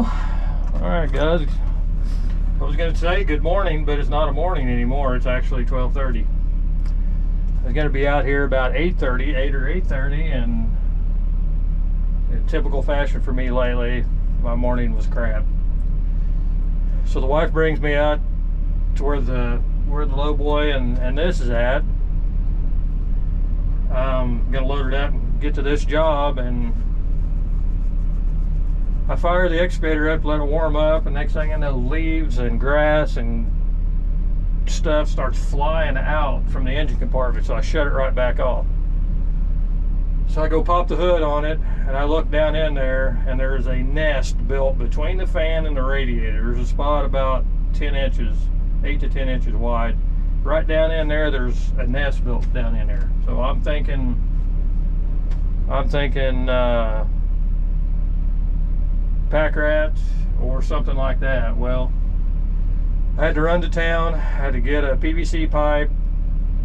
go. Alright guys, I was going to say good morning, but it's not a morning anymore. It's actually 12:30. I was going to be out here about 8:30, 8 or 8:30, and in typical fashion for me lately, my morning was crap. So the wife brings me out to where the low boy and this is at. I'm going to load it up and get to this job, and I fire the excavator up, let it warm up, and next thing I know, leaves and grass and stuff starts flying out from the engine compartment, so I shut it right back off. So I go pop the hood on it, and I look down in there, and there's a nest built between the fan and the radiator. There's a spot about 10 inches, 8 to 10 inches wide. Right down in there, there's a nest built down in there. So I'm thinking pack rats or something like that. Well, I had to run to town. I had to get a PVC pipe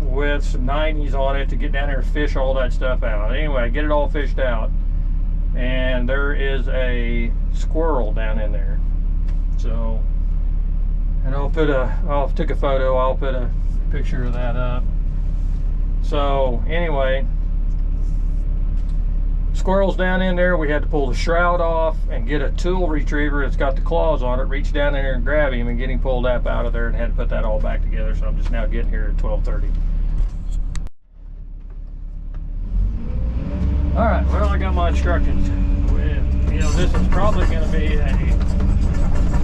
with some 90s on it to get down there and fish all that stuff out. Anyway, I get it all fished out, and there is a squirrel down in there. So, and I'll took a photo, I'll put a picture of that up. So anyway, squirrel's down in there. We had to pull the shroud off and get a tool retriever. It's got the claws on it. Reach down there and grab him and get him pulled up out of there, and had to put that all back together. So I'm just now getting here at 12:30. All right, well, I got my instructions. You know, this is probably going to be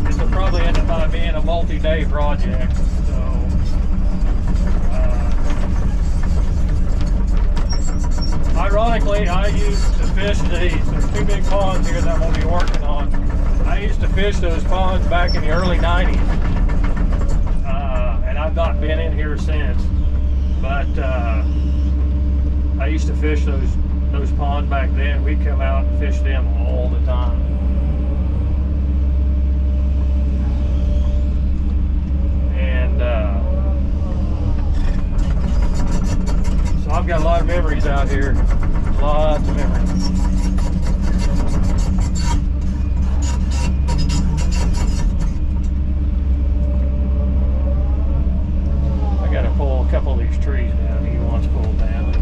this will probably end up by being a multi-day project. So, ironically, I used to fish these. There's two big ponds here that I'm going to be working on. I used to fish those ponds back in the early 90s. And I've not been in here since. But I used to fish those ponds back then. We'd come out and fish them all the time. And so I've got a lot of memories out here. Lots of memories. I got to pull a couple of these trees down. He wants pulled down.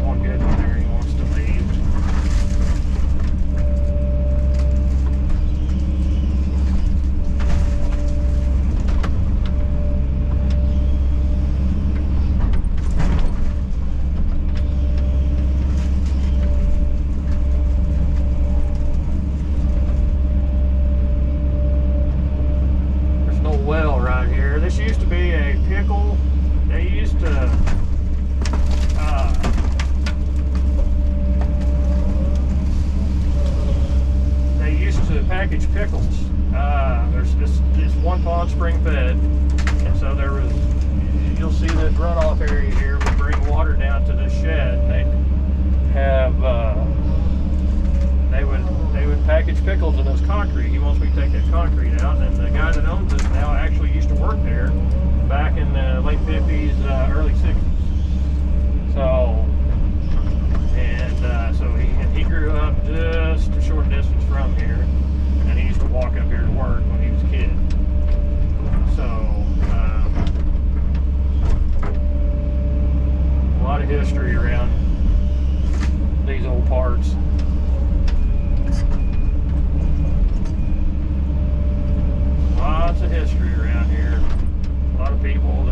One good one there he wants to leave. This used to be a pickle. They used to package pickles. There's this one pond spring fed, and so there was, you'll see the runoff area here would bring water down to the shed. They'd have they would package pickles in those concrete. He wants me to take that concrete out, and the guy that owns it now actually used to work there back in the late 50s, early 60s. So, and so he grew up just a short distance from here, and he used to walk up here to work when he was a kid. So, a lot of history around these old parts. Lots of history around here. A lot of people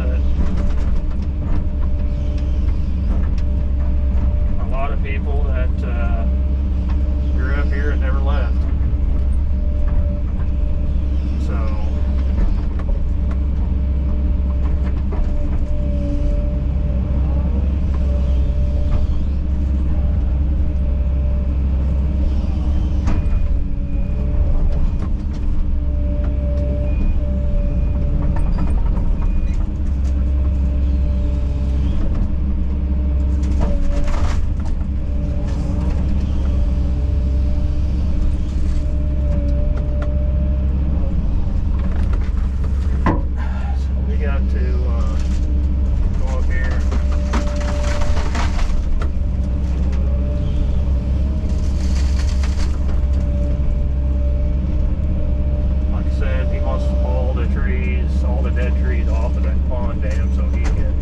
that grew up here and never left. So pond dam so he can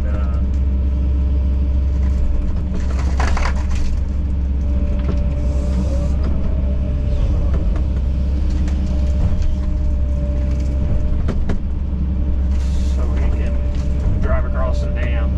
drive across the dam.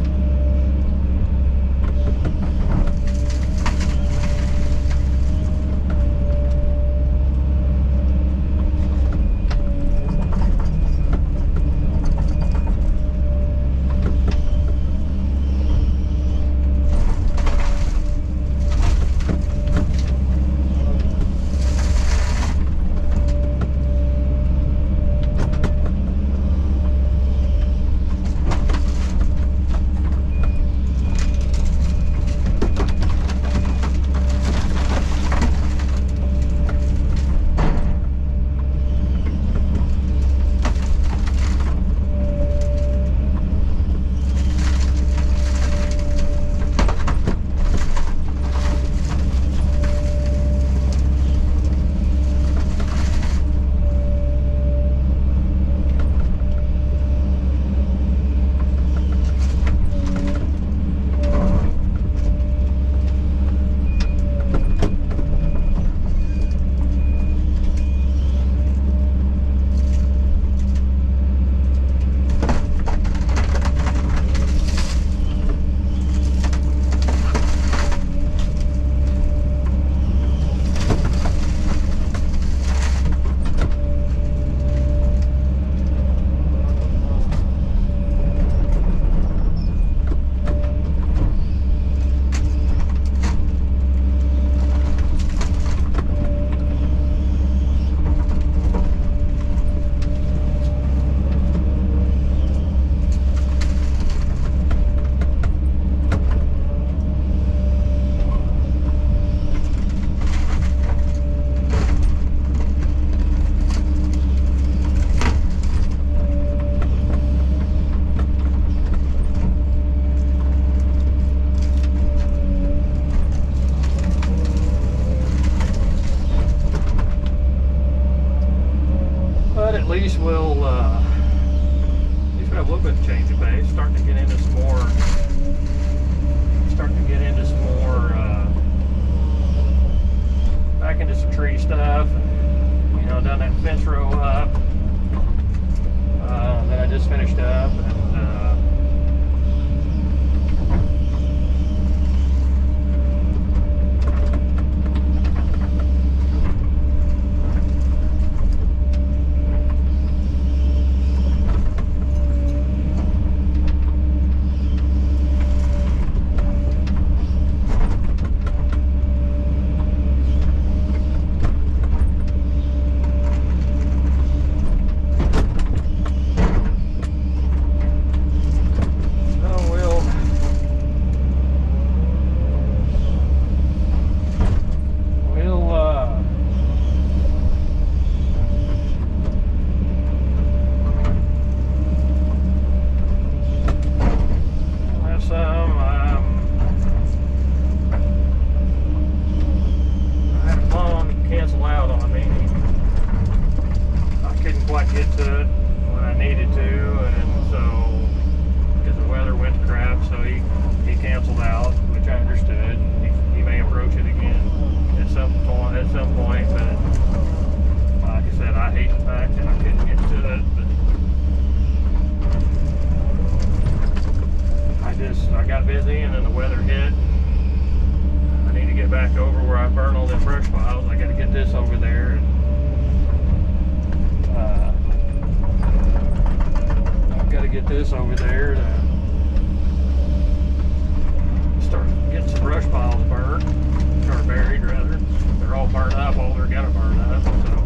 At least we'll at least we have a little bit of change of pace. Starting to get into some more back into some tree stuff. You know, done that fence row up that I just finished up, and get to it when I needed to, and so because the weather went to crap, so he canceled out, which I understood. He may approach it again at some point, but like I said, I hate the fact that I couldn't get to it. But I got busy, and then the weather hit. I need to get back over where I burn all them brush piles. I got to get this over there. And I've got to get this over there to start getting some brush piles burned, or buried rather. They're all burned up, all they're gonna burn up. So.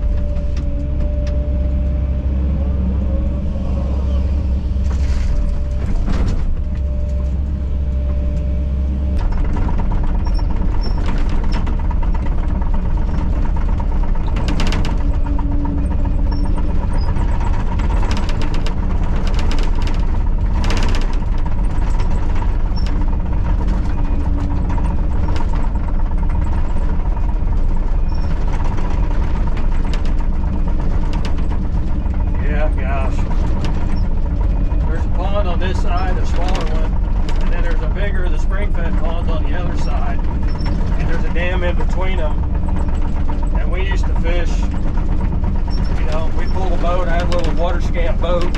side, a smaller one, and then there's a bigger, the spring-fed pond on the other side, and there's a dam in between them. And we used to fish, you know, we'd pull the boat, I had a little water scant boat.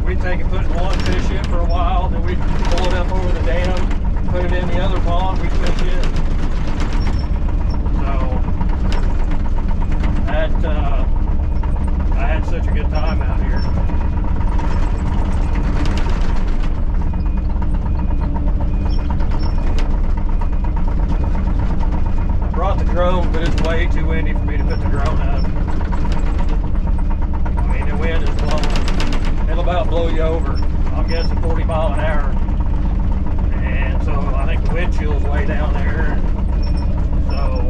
We'd take and put one fish in for a while, then we'd pull it up over the dam, put it in the other pond, we'd fish it. So, I had such a good time out here. I brought the drone, but it's way too windy for me to put the drone up. I mean, the wind is blowing. It'll about blow you over. I'm guessing 40 mile an hour. And so I think the wind chill's way down there. So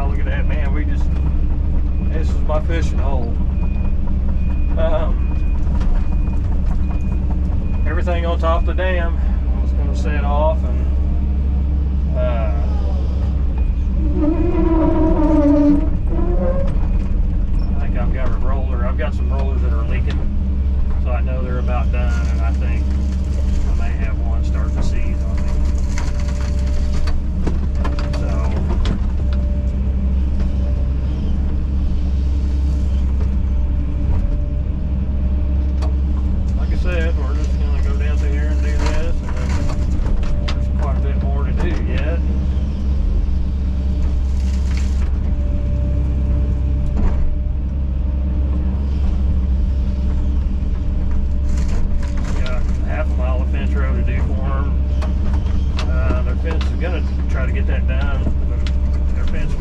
look at that, man. This is my fishing hole. Everything on top of the dam, I'm just going to set off and I think I've got a roller. I've got some rollers that are leaking, so I know they're about done, and I think I may have one start to seize on me. We're just going to go down through here and do this, and then there's quite a bit more to do yet. Got half a mile of fence row to do for them. Their fence is going to try to get that done. Their fence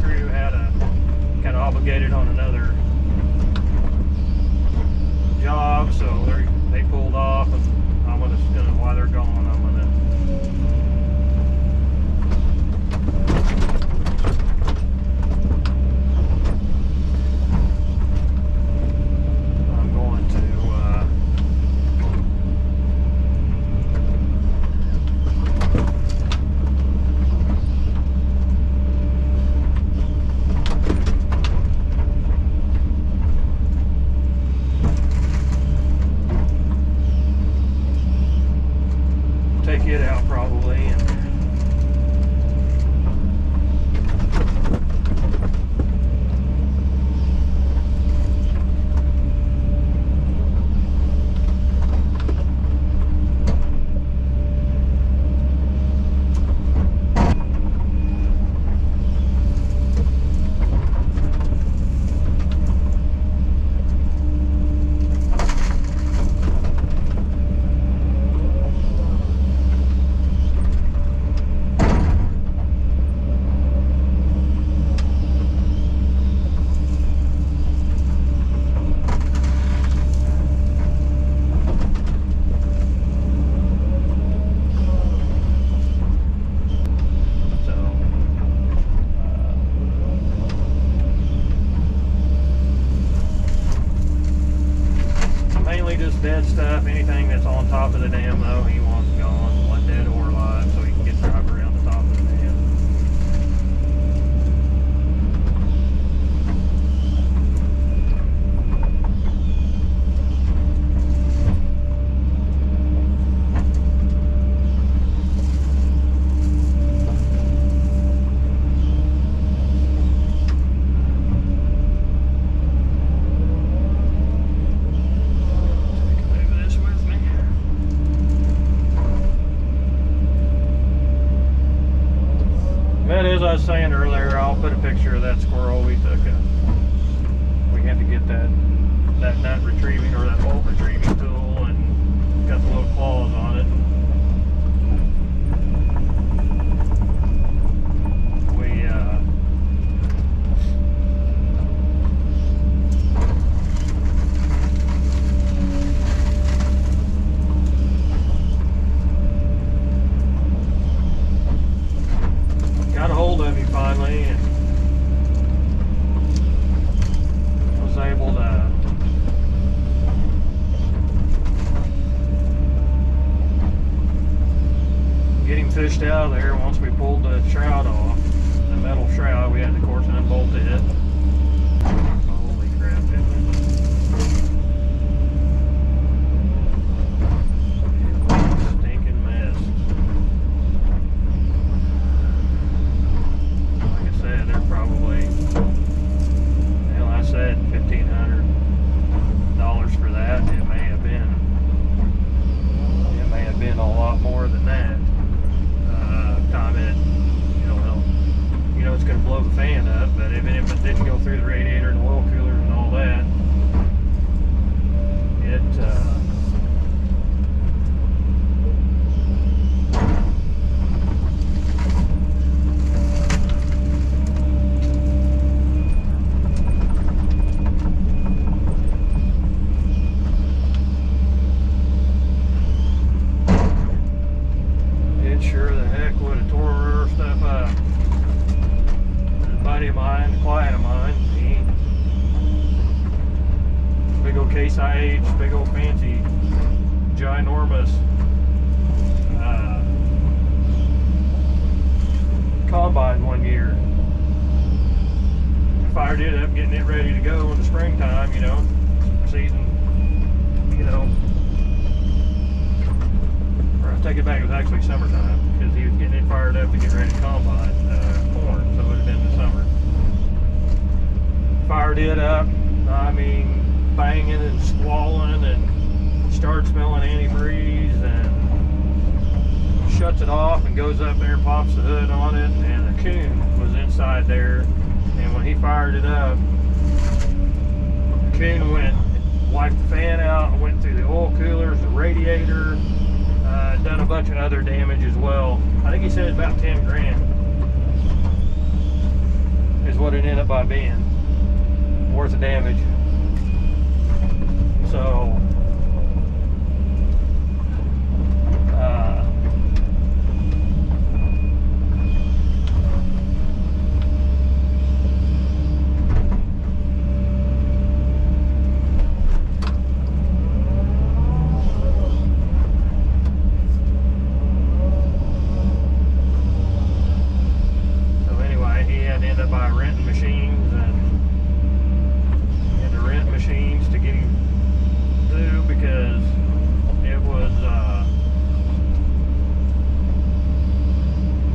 crew had kind of obligated on another job, so they pulled off, and while they're gone, take it out probably, and as I was saying earlier, I'll put a picture of that squirrel we took. We had to get that nut retrieving or that bolt retrieving tool, and got the little claws on it. Got a hold of him finally, and was able to get him fished out of there once we pulled the shroud off. The metal shroud, we had to, of course, unbolt it. Holy crap, it was a stinking mess. Like I said, they're probably, well, I said $1,500 for that. It may have been a lot more than that. Time it, it's going to blow the fan up, but even if it didn't go through the radiator and the oil cooler and all that, it sure the heck would have tore her stuff up. A buddy of mine, a client of mine, big old Case IH, big old fancy, ginormous combine one year. Fired it up, getting it ready to go in the springtime, season, or I take it back, it was actually summertime, because he was getting it fired up to get ready to combine corn, so it would have been the summer. Fired it up, I mean, banging and squalling, and started smelling antifreeze, and shuts it off and goes up there, pops the hood on it, and a coon was inside there. And when he fired it up, the coon wiped the fan out, went through the oil coolers, the radiator, done a bunch of other damage as well. I think he said it's about 10 grand is what it ended up by being worth of damage. So anyway, he had to end up by renting machines, and he had to rent machines to get him through, because it was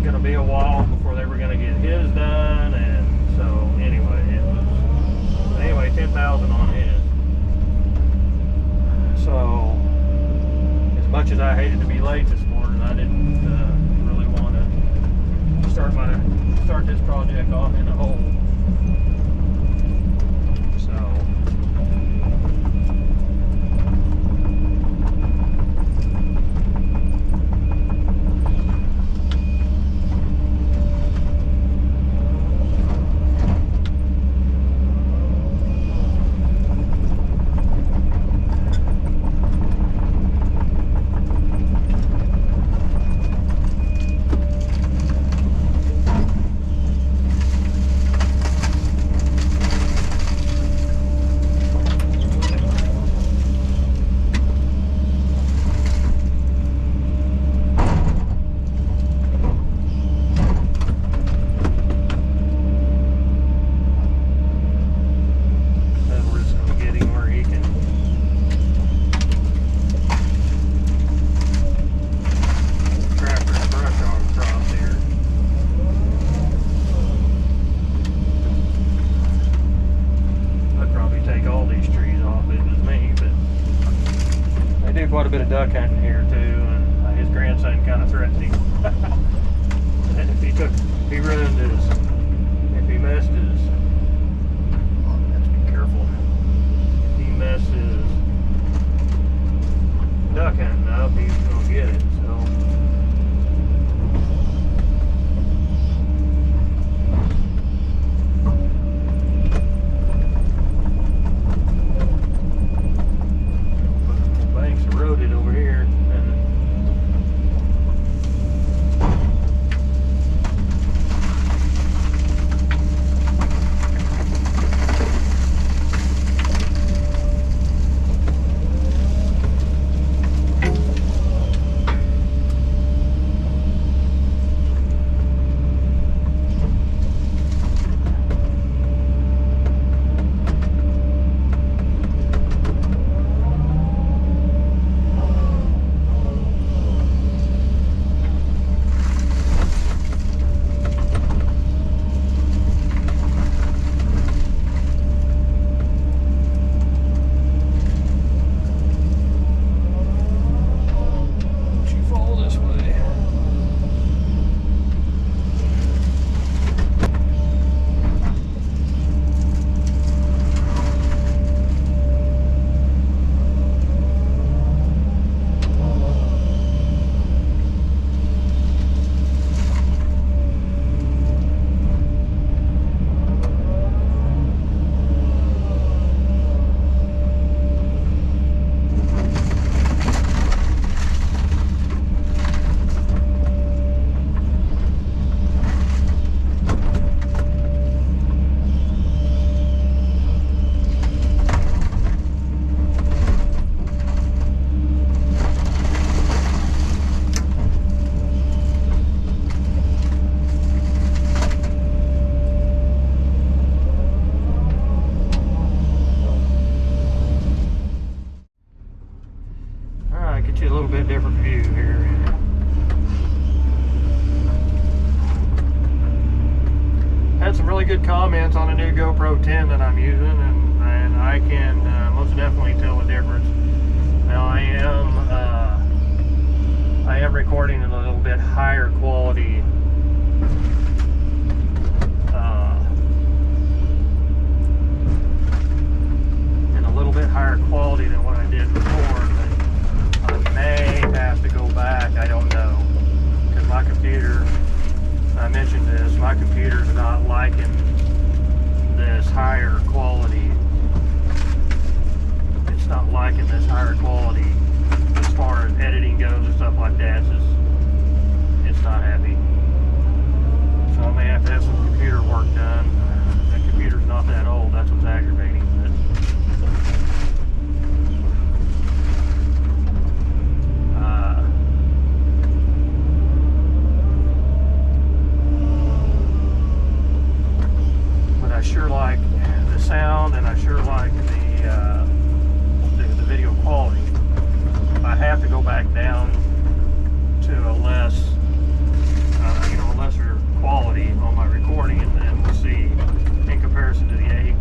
going to be a while before they were going to get his done. And so anyway, it was 10,000 on his. So as much as I hated to be late this morning, I didn't really want to start this project off in a hole. Quite a bit of duck hunting here too, and his grandson kind of threatened him. And if he ruined his good comments on the new GoPro 10 that I'm using, and I can most definitely tell the difference. Now I am recording in a little bit higher quality than what I did before, but I may have to go back. I don't know, because my computer, I mentioned this, my computer's not liking this higher quality. It's not liking this higher quality as far as editing goes and stuff like that. It's not happy. So I may have to have some computer work done. That computer's not that old, that's what's aggravating. I sure like the sound, and I sure like the video quality. I have to go back down to a less, a lesser quality on my recording, and then we'll see in comparison to the 8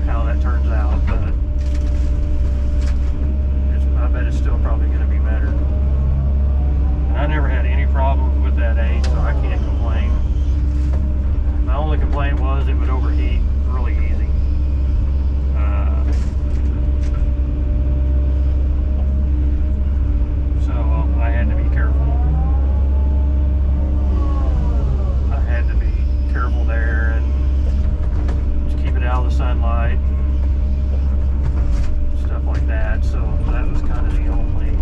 how that turns out. But I bet it's still probably going to be better. And I never had any problems with that 8, so I can't complain. My only complaint was it would overheat really easy. So I had to be careful. I had to be careful there and just keep it out of the sunlight and stuff like that. So that was kind of the only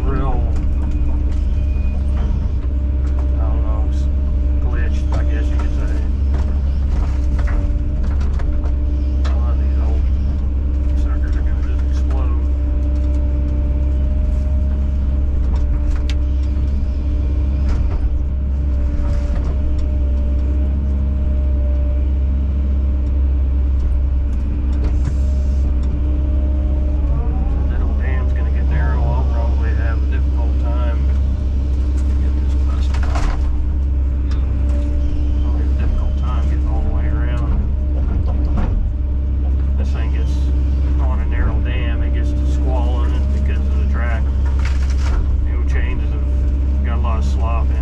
real, I guess you could say. A lot of these old suckers are going to just explode. So that old dam's going to get narrow. I'll probably have a difficult time getting this busted off. Getting all the way around. This thing gets on a narrow dam, it gets to squalling, and because of the track, new changes have got a lot of slop in them.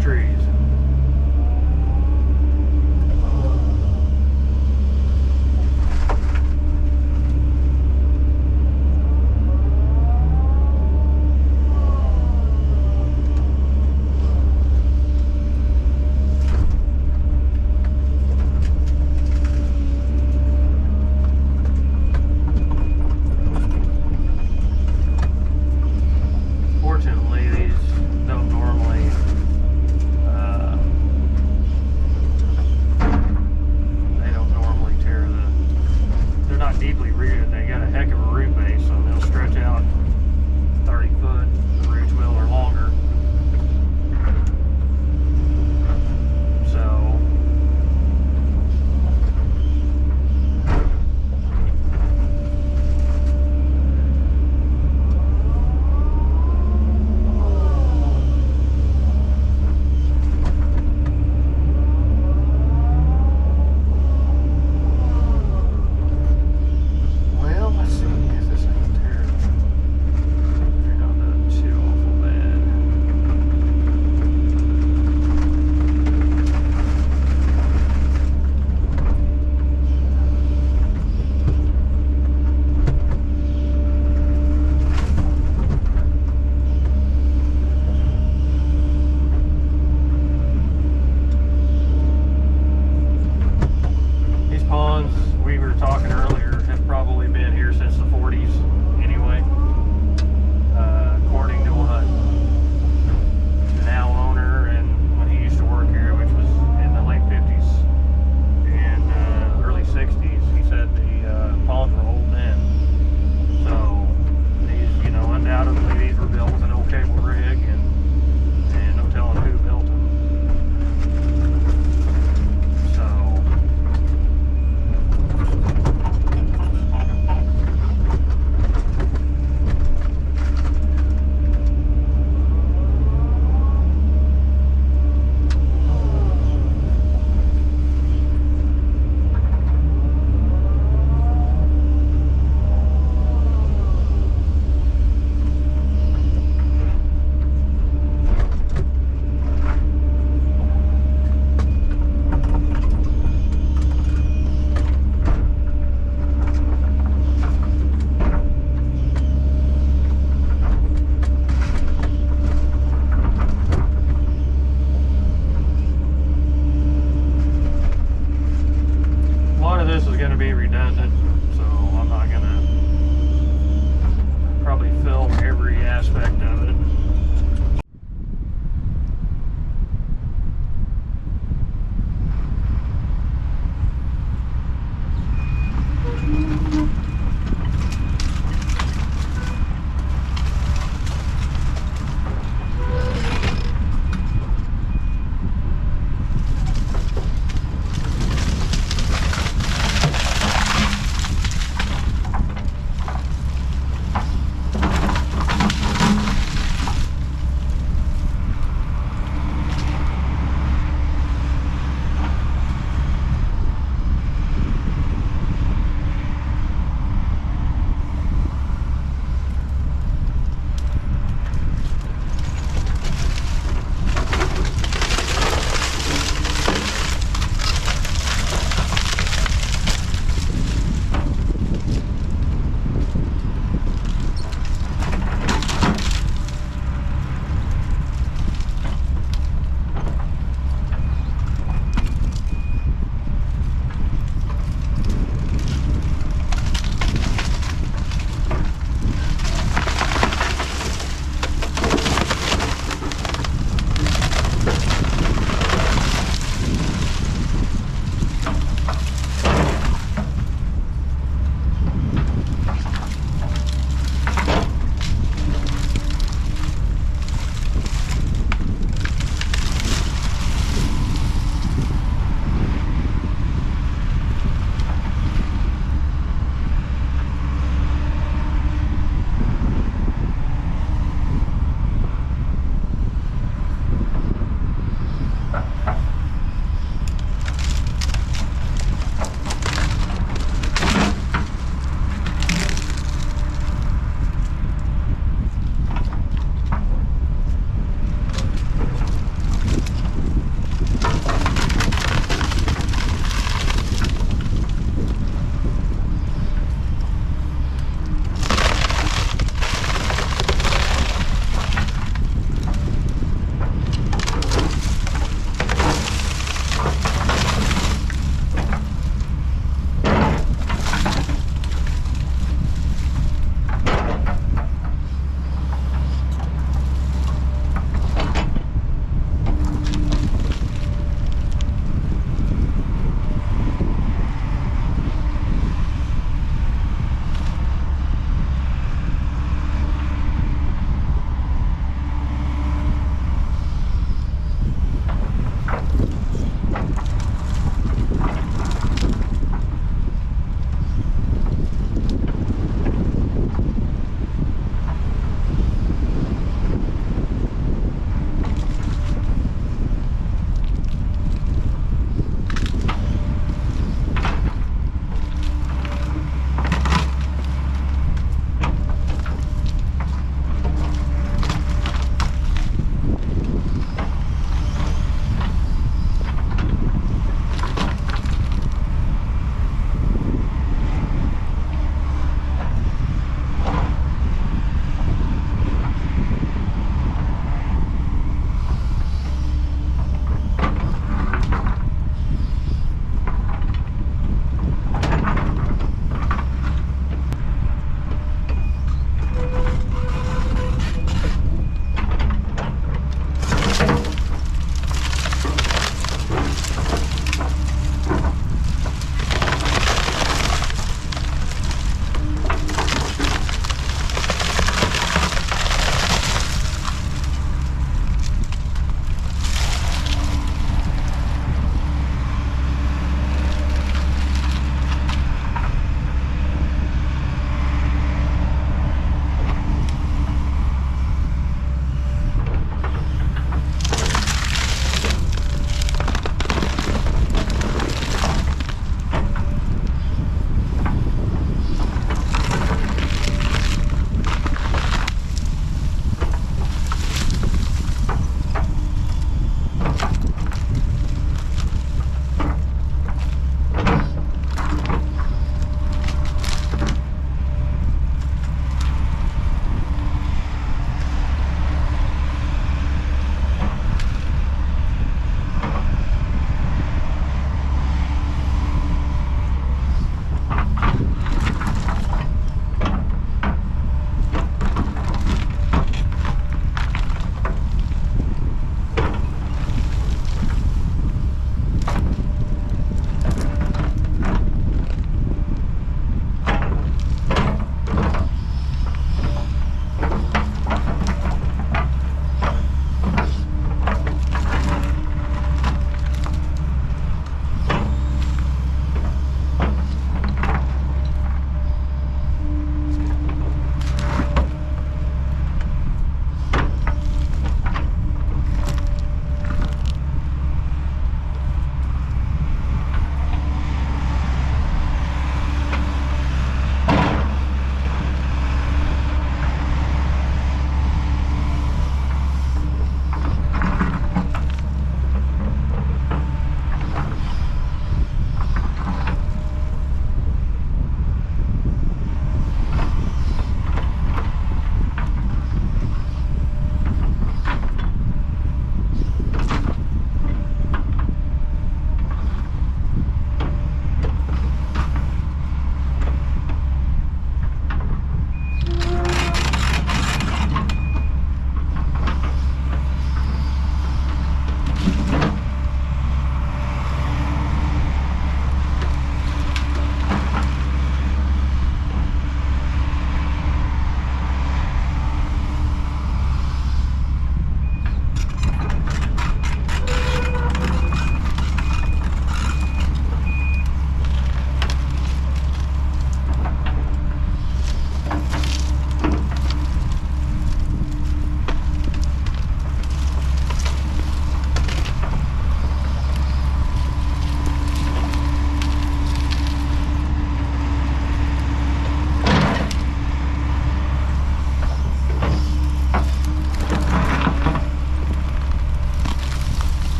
Trees. Fortunately, these don't normally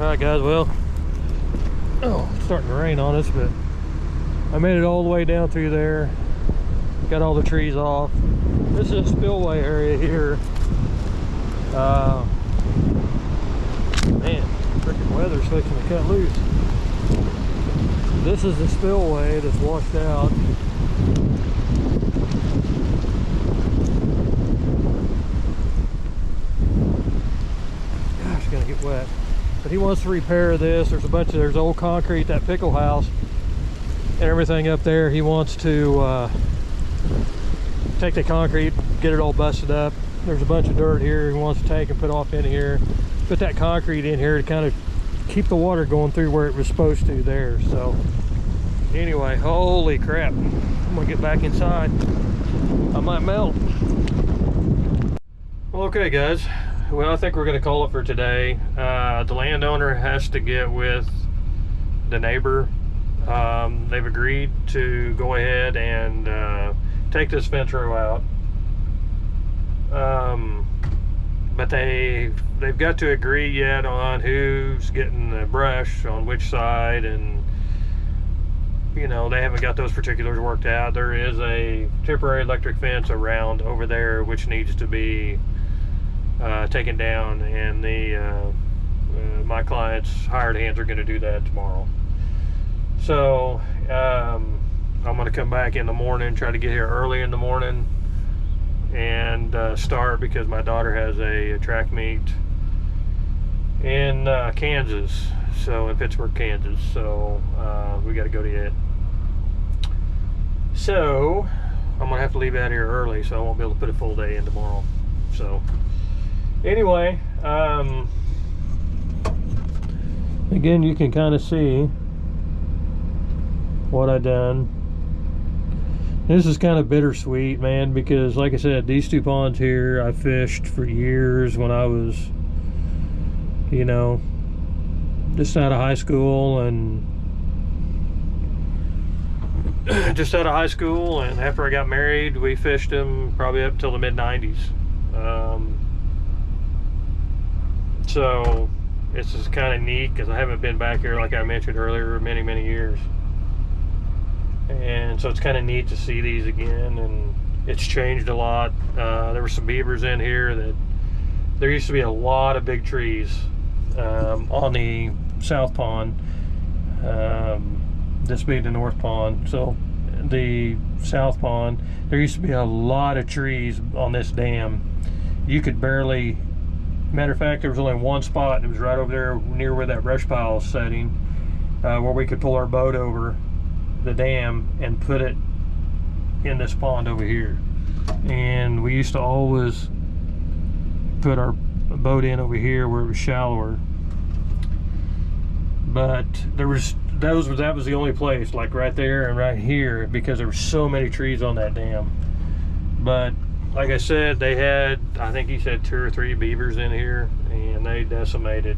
Alright guys, well, it's starting to rain on us, but I made it all the way down through there. Got all the trees off. This is a spillway area here. Man, freaking weather's fixing to cut loose. This is the spillway that's washed out. Gosh, it's gonna get wet. But he wants to repair this. There's old concrete, that pickle house and everything up there. He wants to take the concrete, get it all busted up. There's a bunch of dirt here he wants to take and put off in here. Put that concrete in here to kind of keep the water going through where it was supposed to there. So anyway, holy crap. I'm gonna get back inside. I might melt. Well, okay guys. Well, I think we're gonna call it for today. The landowner has to get with the neighbor. They've agreed to go ahead and take this fence row out. But they've got to agree yet on who's getting the brush on which side, and you know, they haven't got those particulars worked out. There is a temporary electric fence around over there which needs to be taken down, and my client's hired hands are going to do that tomorrow. So I'm going to come back in the morning, try to get here early in the morning and start, because my daughter has a track meet in Kansas, so in Pittsburgh, Kansas. So we got to go to it. So I'm gonna have to leave out here early, so I won't be able to put a full day in tomorrow. So anyway, again, you can kind of see what I done. This is kind of bittersweet, man, because like I said, these two ponds here I fished for years when I was, you know, just out of high school, and after I got married, we fished them probably up until the mid-90s. So this is kind of neat because I haven't been back here, like I mentioned earlier, many years. And so it's kind of neat to see these again, and it's changed a lot. There were some beavers in here that there used to be a lot of big trees on the south pond, this being the north pond. So the south pond, there used to be a lot of trees on this dam. You could barely, matter of fact, there was only one spot, and it was right over there near where that brush pile is setting, where we could pull our boat over the dam and put it in this pond over here. And we used to always put our boat in over here where it was shallower, but that was the only place, like right there and right here, because there were so many trees on that dam. But like I said, they had, I think he said 2 or 3 beavers in here, and they decimated.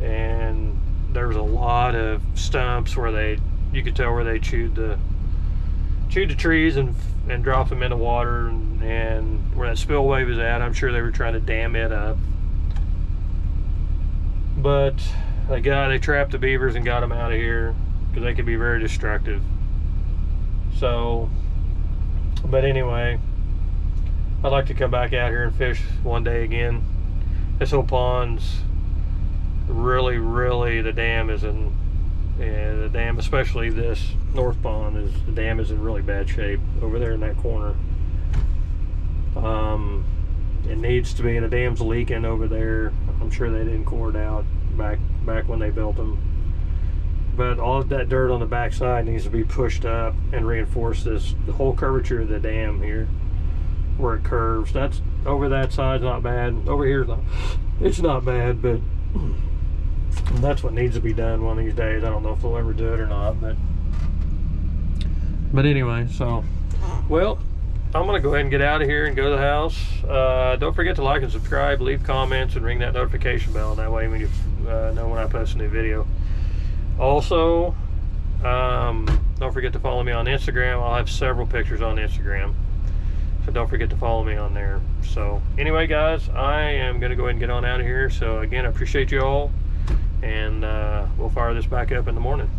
And there was a lot of stumps where you could tell where they chewed the trees and dropped them in the water, and where that spillway was at, I'm sure they were trying to dam it up. But they trapped the beavers and got them out of here, because they could be very destructive. So, but anyway, I'd like to come back out here and fish one day again. This whole pond's really, the dam is in, the dam, especially this north pond, the dam is in really bad shape over there in that corner. It needs to be, and the dam's leaking over there. I'm sure they didn't core it out back when they built them. But all of that dirt on the back side needs to be pushed up and reinforce the whole curvature of the dam here, where it curves. That's over that side's not bad. Over here, it's not bad, but that's what needs to be done one of these days. I don't know if they'll ever do it or not, but anyway, so, well, I'm gonna go ahead and get out of here and go to the house. Don't forget to like and subscribe, leave comments, and ring that notification bell. That way when you know when I post a new video. Also, don't forget to follow me on Instagram. I'll have several pictures on Instagram, so don't forget to follow me on there. So anyway, guys, I am gonna go ahead and get on out of here. So again, I appreciate you all. and we'll fire this back up in the morning.